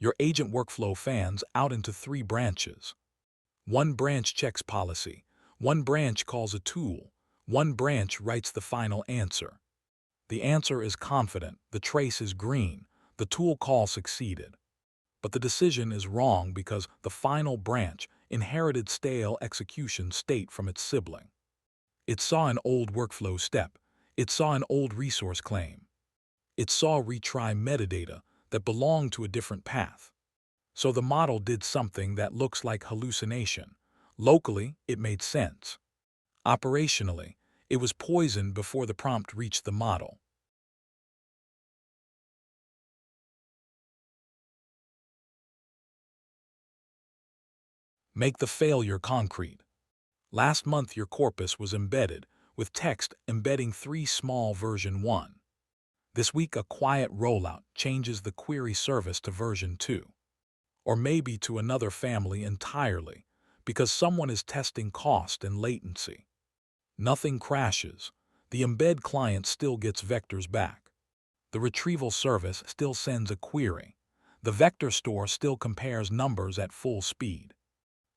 Your agent workflow fans out into three branches. One branch checks policy, one branch calls a tool, one branch writes the final answer. The answer is confident, the trace is green, the tool call succeeded. But the decision is wrong because the final branch inherited stale execution state from its sibling. It saw an old workflow step, it saw an old resource claim, it saw retry metadata that belonged to a different path. So the model did something that looks like hallucination. Locally, it made sense. Operationally, it was poisoned before the prompt reached the model. Make the failure concrete. Last month your corpus was embedded, with text embedding 3 small version 1. This week a quiet rollout changes the query service to version 2. Or maybe to another family entirely, because someone is testing cost and latency. Nothing crashes. The embed client still gets vectors back. The retrieval service still sends a query. The vector store still compares numbers at full speed.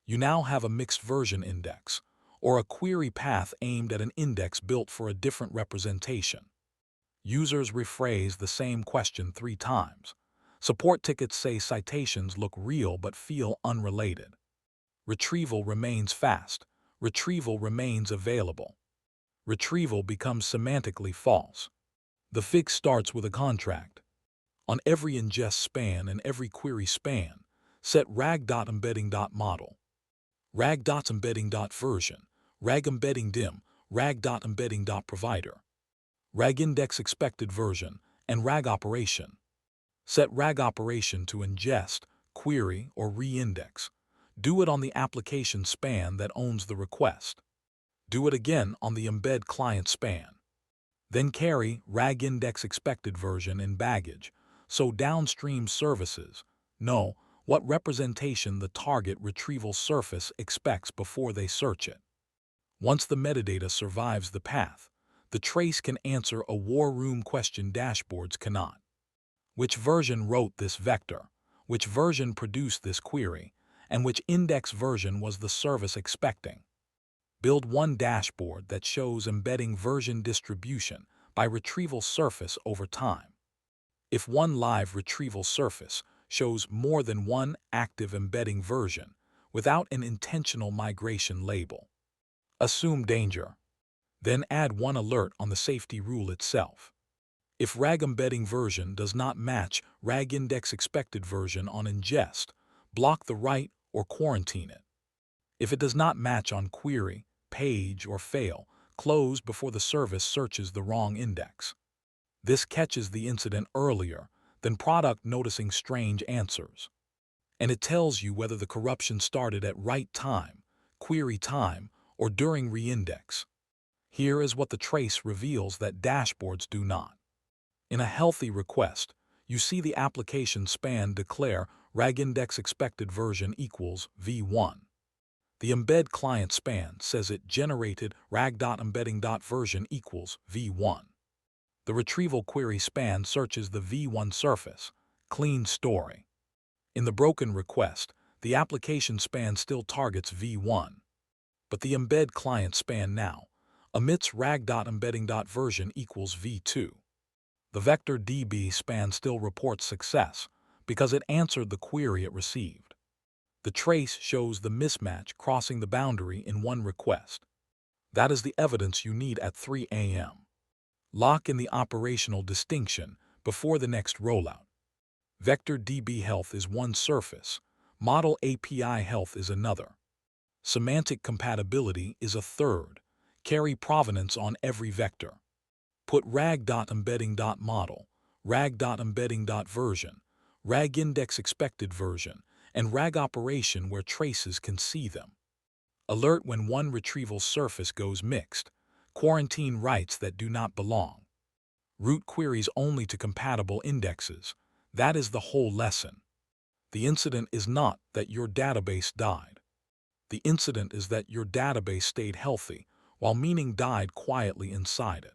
You now have a mixed version index, or a query path aimed at an index built for a different representation. Users rephrase the same question 3 times. Support tickets say citations look real but feel unrelated. Retrieval remains fast. Retrieval remains available. Retrieval becomes semantically false. The fix starts with a contract. On every ingest span and every query span, set rag.embedding.model, rag.embedding.version, rag.embedding.dim, rag.embedding.provider, rag.index.expected-version, and rag.operation. Set rag.operation to ingest, query, or re-index. Do it on the application span that owns the request. Do it again on the embed client span. Then carry rag.index.expected-version in baggage, so downstream services know what representation the target retrieval surface expects before they search it. Once the metadata survives the path, the trace can answer a war room question dashboards cannot. Which version wrote this vector? Which version produced this query? And which index version was the service expecting? Build one dashboard that shows embedding version distribution by retrieval surface over time. If one live retrieval surface shows more than one active embedding version without an intentional migration label, assume danger. Then add one alert on the safety rule itself. If rag embedding version does not match rag index expected version on ingest, block the write or quarantine it. If it does not match on query, page, or fail, close before the service searches the wrong index. This catches the incident earlier than product noticing strange answers. And it tells you whether the corruption started at write time, query time, or during reindex. Here is what the trace reveals that dashboards do not. In a healthy request, you see the application span declare rag index expected version equals v1. The embed client span says it generated rag.embedding.version equals v1. The retrieval query span searches the v1 surface. Clean story. In the broken request, the application span still targets v1. But the embed client span now omits rag.embedding.version equals v2. The vector DB span still reports success because it answered the query it received. The trace shows the mismatch crossing the boundary in one request. That is the evidence you need at 3 a.m. Lock in the operational distinction before the next rollout. Vector DB health is one surface, model API health is another. Semantic compatibility is a third. Carry provenance on every vector. Put rag.embedding.model, rag.embedding.version, rag.index.expected-version, and rag.operation where traces can see them. Alert when one retrieval surface goes mixed. Quarantine writes that do not belong. Route queries only to compatible indexes. That is the whole lesson. The incident is not that your database died. The incident is that your database stayed healthy while meaning died quietly inside it.